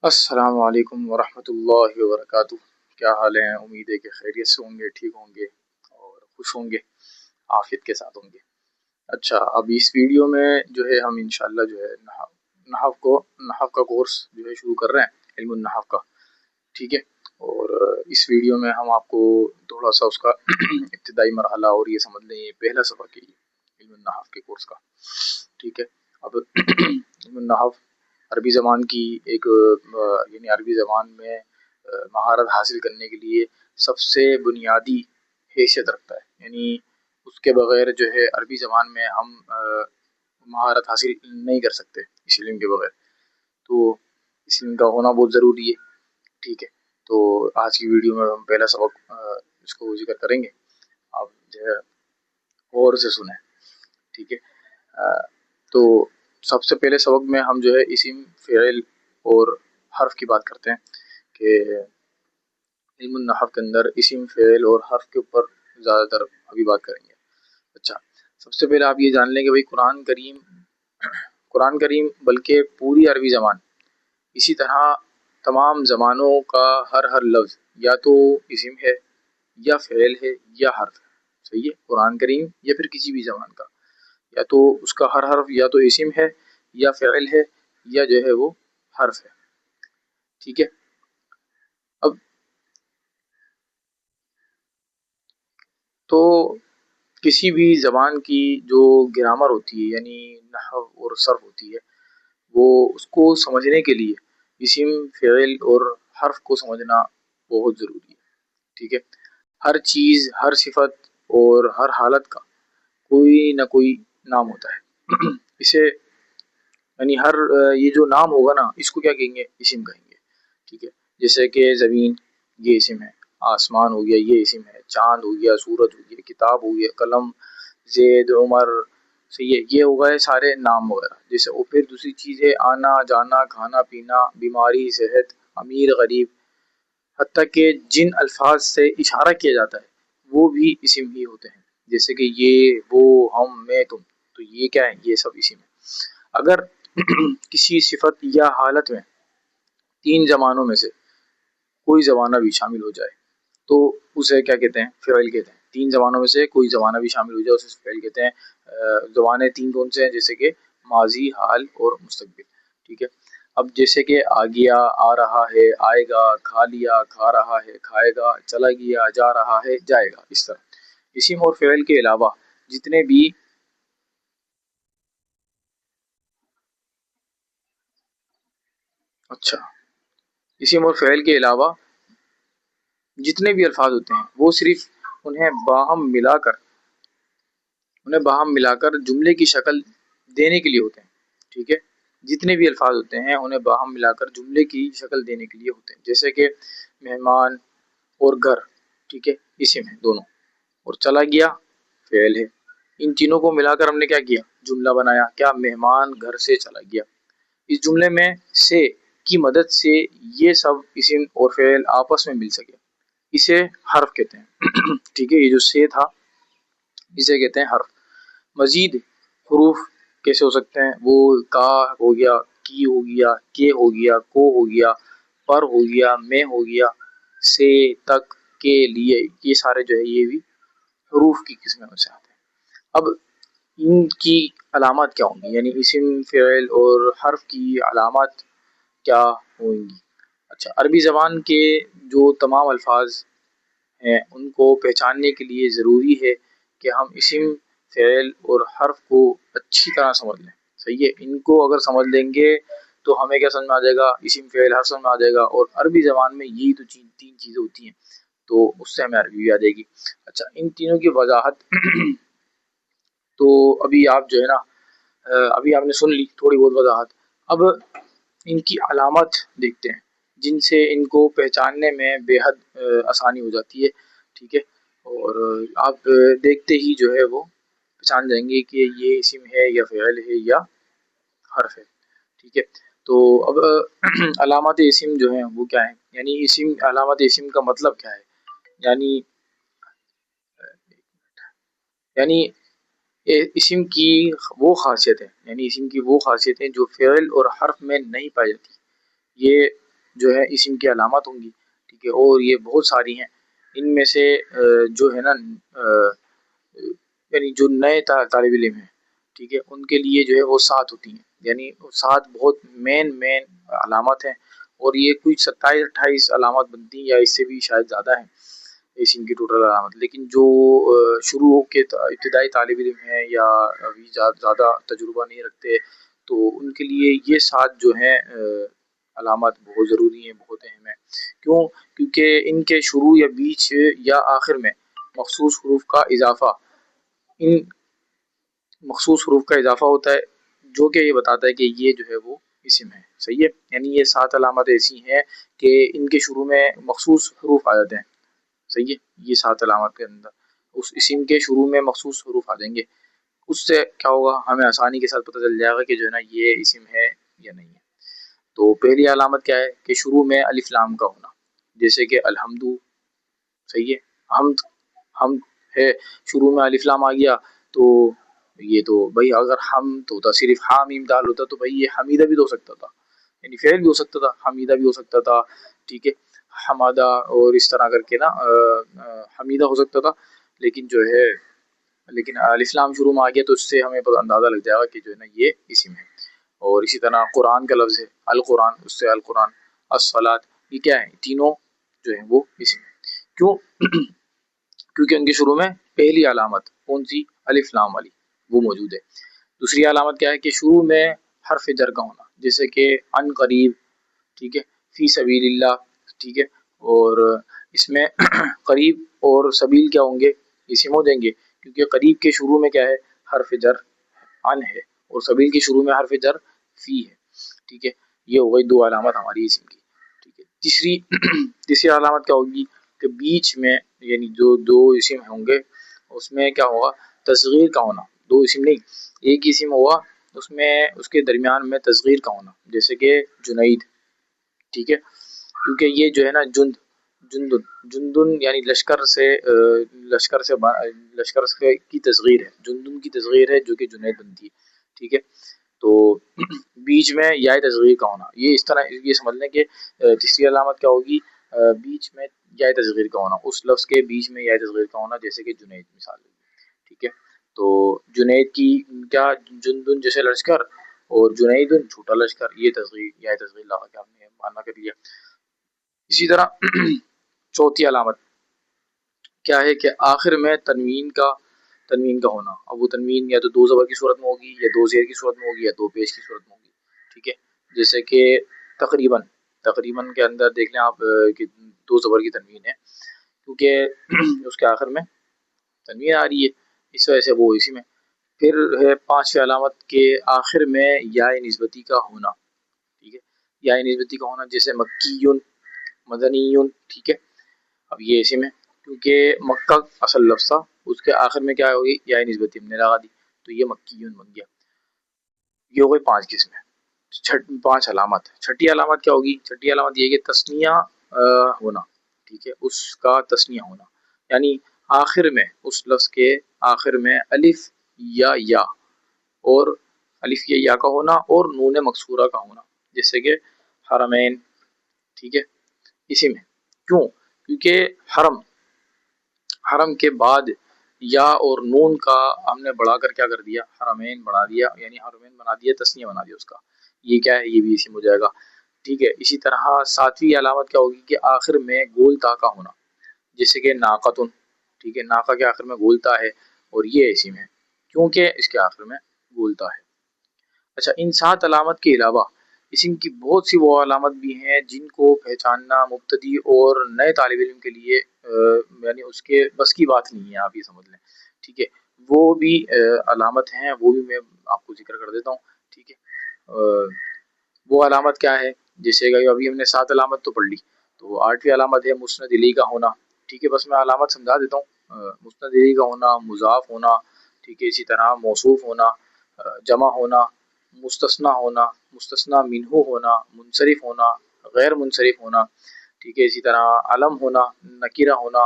السلام علیکم ورحمۃ اللہ وبرکاتہ۔ کیا حال ہیں؟ امید ہے کہ خیریت سے ہوں گے، ٹھیک ہوں گے اور خوش ہوں گے، عافیت کے ساتھ ہوں گے۔ اچھا، اب اس ویڈیو میں جو ہے ہم انشاءاللہ جو ہے نحو کا کورس جو ہے شروع کر رہے ہیں، علم النحو کا، ٹھیک ہے۔ اور اس ویڈیو میں ہم آپ کو تھوڑا سا اس کا ابتدائی مرحلہ اور یہ سمجھ لیں، یہ پہلا سبق ہے علم النحو کے کورس کا، ٹھیک ہے۔ اب علم النحو عربی زبان کی ایک یعنی عربی زبان میں مہارت حاصل کرنے کے لیے سب سے بنیادی حیثیت رکھتا ہے، یعنی اس کے بغیر جو ہے عربی زبان میں ہم مہارت حاصل نہیں کر سکتے اس علم کے بغیر، تو اس علم کا ہونا بہت ضروری ہے، ٹھیک ہے۔ تو آج کی ویڈیو میں ہم پہلا سبق اس کو ذکر کریں گے، آپ جو ہے غور سے سنیں، ٹھیک ہے۔ تو سب سے پہلے سبق میں ہم جو ہے اسم، فعل اور حرف کی بات کرتے ہیں کہ علم النحو کے اندر اسم، فعل اور حرف کے اوپر زیادہ تر ابھی بات کریں گے۔ اچھا، سب سے پہلے آپ یہ جان لیں کہ بھائی قرآن کریم بلکہ پوری عربی زبان، اسی طرح تمام زبانوں کا ہر لفظ یا تو اسم ہے یا فعل ہے یا حرف ہے، صحیح ہے۔ قرآن کریم یا پھر کسی بھی زبان کا یا تو اس کا ہر حرف یا تو اسم ہے یا فعل ہے یا جو ہے وہ حرف ہے، ٹھیک ہے۔ اب تو کسی بھی زبان کی جو گرامر ہوتی ہے، یعنی نحو اور صرف ہوتی ہے، وہ اس کو سمجھنے کے لیے اسم، فعل اور حرف کو سمجھنا بہت ضروری ہے، ٹھیک ہے۔ ہر چیز، ہر صفت اور ہر حالت کا کوئی نہ کوئی نام ہوتا ہے اسے یعنی ہر یہ جو نام ہوگا نا، اس کو کیا کہیں گے؟ اسم کہیں گے، ٹھیک ہے۔ جیسے کہ زمین، یہ اسم ہے۔ آسمان ہو گیا، یہ اسم ہے۔ چاند ہو گیا، سورج ہو گیا، کتاب ہو گیا، قلم، زید، عمر، صحیح ہے، یہ ہو گئے سارے نام وغیرہ۔ جیسے اور پھر دوسری چیز ہے آنا جانا، کھانا پینا، بیماری، صحت، امیر غریب، حتیٰ کہ جن الفاظ سے اشارہ کیا جاتا ہے وہ بھی اسم ہی ہوتے ہیں، جیسے کہ یہ، وہ، ہم، میں، تم، تو یہ کیا ہے؟ یہ سب اسم ہے۔ اگر کسی صفت یا حالت میں تین زبانوں میں سے کوئی زبانہ بھی شامل ہو جائے تو اسے کیا کہتے ہیں؟ فعل کہتے ہیں۔ تین زبانوں میں سے کوئی زبانہ بھی شامل ہو جائے اسے فعل کہتے ہیں۔ زبانیں تین کون سے ہیں؟ جیسے کہ ماضی، حال اور مستقبل، ٹھیک ہے۔ اب جیسے کہ آ گیا، آ رہا ہے، آئے گا، کھا لیا، کھا رہا ہے، کھائے گا، چلا گیا، جا رہا ہے، جائے گا، اس طرح اسم اور فعل کے علاوہ جتنے بھی اچھا اسم اور فعل کے علاوہ جتنے بھی الفاظ ہوتے ہیں وہ صرف انہیں باہم ملا کر جملے کی شکل دینے کے لیے ہوتے ہیں، ٹھیک ہے۔ جتنے بھی الفاظ ہوتے ہیں انہیں باہم ملا کر جملے کی شکل دینے کے لیے ہوتے ہیں، جیسے کہ مہمان اور گھر، ٹھیک ہے، اسم ہے دونوں، اور چلا گیا فعل ہے۔ ان تینوں کو ملا کر ہم نے کیا کیا؟ جملہ بنایا، کیا؟ مہمان گھر سے چلا گیا۔ اس جملے میں سے کی مدد سے یہ سب اسم اور فعل آپس میں مل سکے، اسے حرف کہتے ہیں ٹھیک ہے۔ یہ جو سے تھا اسے کہتے ہیں حرف۔ مزید حروف کیسے ہو سکتے ہیں؟ وہ کا ہو گیا، کی ہو گیا، کے ہو گیا، کو ہو گیا، پر ہو گیا، میں ہو گیا، سے، تک، کے، لیے، یہ سارے جو ہے یہ بھی حروف کی قسمیں میں سے آتے ہیں۔ اب ان کی علامات کیا ہوں گی؟ یعنی اسم، فعل اور حرف کی علامات کیا ہوں گی؟ اچھا، عربی زبان کے جو تمام الفاظ ہیں ان کو پہچاننے کے لیے ضروری ہے کہ ہم اسم، فعل اور حرف کو اچھی طرح سمجھ لیں، صحیح ہے۔ ان کو اگر سمجھ لیں گے تو ہمیں کیا سمجھ میں آ جائے گا؟ اسم، فعل، حرف سمجھ میں آ جائے گا، اور عربی زبان میں یہی تو تین چیزیں ہوتی ہیں، تو اس سے ہمیں عربی بھی آ جائے گی۔ اچھا، ان تینوں کی وضاحت تو ابھی آپ جو ہے نا ابھی آپ نے سن لی تھوڑی بہت وضاحت، اب ان کی علامات دیکھتے ہیں جن سے ان کو پہچاننے میں بے حد آسانی ہو جاتی ہے، ٹھیک ہے۔ اور آپ دیکھتے ہی جو ہے وہ پہچان جائیں گے کہ یہ اسم ہے یا فعل ہے یا حرف ہے، ٹھیک ہے۔ تو اب علامات اسم جو ہیں وہ کیا ہیں؟ یعنی علامات اسم کا مطلب کیا ہے؟ یعنی اسم کی وہ خاصیت ہے، یعنی اسم کی وہ خاصیتیں جو فعل اور حرف میں نہیں پائی جاتی، یہ جو ہے اسم کی علامات ہوں گی، ٹھیک ہے، اور یہ بہت ساری ہیں۔ ان میں سے جو ہے نا یعنی جو نئے طالب علم ہیں، ٹھیک ہے، ان کے لیے جو ہے وہ 7 ہوتی ہیں، یعنی 7 بہت مین علامات ہیں، اور یہ کچھ 27-28 علامات بنتی ہیں یا اس سے بھی شاید زیادہ ہیں اسم کی ٹوٹل علامت۔ لیکن جو شروع کے ابتدائی طالب علم ہیں یا ابھی زیادہ تجربہ نہیں رکھتے، تو ان کے لیے یہ 7 جو ہیں علامات بہت ضروری ہیں، بہت اہم ہیں۔ کیوں؟ کیونکہ ان کے شروع یا بیچ یا آخر میں مخصوص حروف کا اضافہ ہوتا ہے، جو کہ یہ بتاتا ہے کہ یہ جو ہے وہ اسم ہے، صحیح ہے۔ یعنی یہ 7 علامات ایسی ہیں کہ ان کے شروع میں مخصوص حروف آ جاتے ہیں، صحیح ہے۔ یہ 7 علامات کے اندر اس اسم کے شروع میں مخصوص حروف آ جائیں گے، اس سے کیا ہوگا، ہمیں آسانی کے ساتھ پتہ چل جائے گا کہ جو ہے نا یہ اسم ہے یا نہیں ہے۔ تو پہلی علامت کیا ہے کہ شروع میں الف لام کا ہونا، جیسے کہ الحمد، صحیح ہے، حمد ہے، شروع میں الف لام آ گیا، تو یہ تو بھائی اگر ہم تو ہوتا صرف ہا میم دال ہوتا تو بھائی یہ حمیدہ بھی تو ہو سکتا تھا، یعنی فعل بھی ہو سکتا تھا، حمیدہ بھی ہو سکتا تھا، ٹھیک ہے، حمادہ اور اس طرح کر کے نا حمیدہ ہو سکتا تھا، لیکن جو ہے الف لام شروع میں آ گیا تو اس سے ہمیں اندازہ لگ جائے گا کہ جو ہے نا یہ اسم ہے۔ اور اسی طرح قرآن کا لفظ ہے القرآن، اس سے القرآن، الصلاۃ، یہ کیا ہے، تینوں جو ہیں وہ اسم ہے۔ کیوں؟ کیونکہ ان کے شروع میں پہلی علامت کون سی، الف لام والی، وہ موجود ہے۔ دوسری علامت کیا ہے کہ شروع میں حرف جر کا ہونا، جیسے کہ ان قریب، ٹھیک ہے، فی سبیل اللہ، ٹھیک ہے، اور اس میں قریب اور سبیل کیا ہوں گے، اسم ہو جائیں گے، کیونکہ قریب کے شروع میں کیا ہے، حرف جر ان ہے، اور سبیل کے شروع میں حرف جر فی ہے، ٹھیک ہے۔ یہ ہو گئی 2 علامت ہماری اسم کی، ٹھیک ہے۔ تیسری علامت کیا ہوگی کہ بیچ میں یعنی جو 2 اسم ہوں گے اس میں کیا ہوگا، تصغیر کا ہونا، 2 اسم نہیں ایک اسم ہوگا، اس میں اس کے درمیان میں تصغیر کا ہونا، جیسے کہ جنید، ٹھیک ہے، کیونکہ یہ جو ہے نا جندن یعنی لشکر سے کی تصغیر ہے، جندن کی تصغیر ہے جو کہ جنید بنتی ہے، ٹھیک ہے۔ تو بیچ میں یا تصغیر کا ہونا، یہ اس طرح یہ سمجھ لیں کہ تیسری علامت کیا ہوگی، بیچ میں یا تصغیر کا ہونا، اس لفظ کے بیچ میں یا تصغیر کا ہونا، جیسے کہ جنید مثال، ٹھیک ہے۔ تو جنید کی کیا، جندن جیسے لشکر، اور جنید چھوٹا لشکر، یہ تصغیر یا تصغیر لگا کے ہم نے مانا کر لیا۔ اسی طرح چوتھی علامت کیا ہے کہ آخر میں تنوین کا ہونا، اب وہ تنوین یا تو 2 زبر کی صورت میں ہوگی، یا 2 زیر کی صورت میں ہوگی، یا 2 پیش کی صورت میں ہوگی، ٹھیک ہے۔ جیسے کہ تقریباً کے اندر دیکھ لیں آپ کہ 2 زبر کی تنوین ہے، کیونکہ اس کے آخر میں تنوین آ رہی ہے، اس وجہ سے وہ اسی میں۔ پھر ہے 5ویں علامت کے آخر میں یا نسبتی کا ہونا، ٹھیک ہے، یا نسبتی کا ہونا، جیسے مکیون، مدنیون، ٹھیک ہے۔ اب یہ اسی میں کیونکہ مکہ اصل لفظ تھا، اس کے آخر میں کیا ہوگی، یا نسبتی ہم نے لگا دی، تو یہ مکیون بن گیا۔ یہ ہو گئی 5 قسمیں، 5 علامات۔ چھٹی علامت کیا ہوگی، چھٹی علامت یہ کہ تثنیہ ہونا، ٹھیک ہے، اس کا تثنیہ ہونا، یعنی آخر میں اس لفظ کے آخر میں الف یا اور الف یا کا ہونا اور نون مکسورہ کا ہونا، جیسے کہ حرمین، ٹھیک ہے، اسی میں۔ کیوں؟ کیونکہ حرم کے بعد یا اور نون کا ہم نے بڑھا کر کیا کر دیا، حرمین بنا دیا، یعنی حرمین بنا دیا، تثنیہ بنا دیا اس کا، یہ کیا ہے، یہ بھی اسم ہو جائے گا، ٹھیک ہے۔ اسی طرح 7ویں علامت کیا ہوگی کہ آخر میں گول تا کا ہونا، جیسے کہ ناقتن، ٹھیک ہے، ناقہ کے آخر میں گول تا ہے، اور یہ اسم ہے کیونکہ اس کے آخر میں گول تا ہے۔ اچھا، ان 7 علامت کے علاوہ اسم کی بہت سی وہ علامت بھی ہیں جن کو پہچاننا مبتدی اور نئے طالب علم کے لیے یعنی اس کے بس کی بات نہیں ہے، آپ یہ سمجھ لیں، ٹھیک ہے۔ وہ بھی علامت ہیں، وہ بھی میں آپ کو ذکر کر دیتا ہوں، ٹھیک ہے۔ وہ علامت کیا ہے، جیسے کہ ابھی ہم نے 7 علامت تو پڑھ لی، تو 8ویں علامت ہے مسند الیہ کا ہونا، ٹھیک ہے، بس میں علامت سمجھا دیتا ہوں۔ مسند الیہ کا ہونا، مضاف ہونا، ٹھیک ہے، اسی طرح موصوف ہونا، جمع ہونا، مستثنی ہونا، مستثنی منہ ہونا، منصرف ہونا، غیر منصرف ہونا، ٹھیک ہے، اسی طرح علم ہونا، نکرہ ہونا،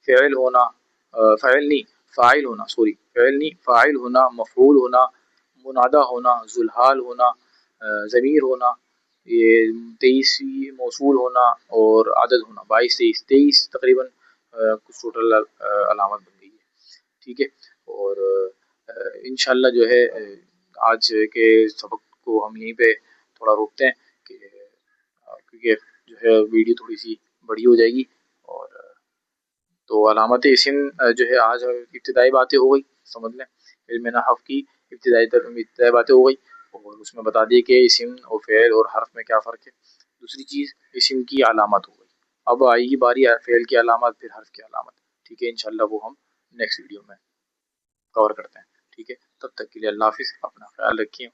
فعل ہونا، فاعل ہونا، مفعول ہونا، منادہ ہونا، ذوالحال ہونا، ضمیر ہونا، یہ 23 موصول ہونا اور عدد ہونا، 22 23 تقریباً کچھ ٹوٹل علامت بن گئی ہے، ٹھیک ہے۔ اور انشاءاللہ جو ہے آج کے سبق کو ہم یہیں پہ تھوڑا روکتے ہیں، کہ کیونکہ جو ہے ویڈیو تھوڑی سی بڑی ہو جائے گی۔ اور تو علامت اسم جو ہے آج ابتدائی باتیں ہو گئی، سمجھ لیں علم نحو کی ابتدائی باتیں ہو گئی، اور اس میں بتا دیے کہ اسم اور فعل اور حرف میں کیا فرق ہے۔ دوسری چیز اسم کی علامت ہو گئی، اب آئے گی باری فعل کی علامت پھر حرف کی علامت، ٹھیک ہے۔ انشاءاللہ وہ ہم نیکسٹ ویڈیو میں کور کرتے ہیں، ٹھیک ہے۔ تب تک کے لیے اللہ حافظ، اپنا خیال رکھیے۔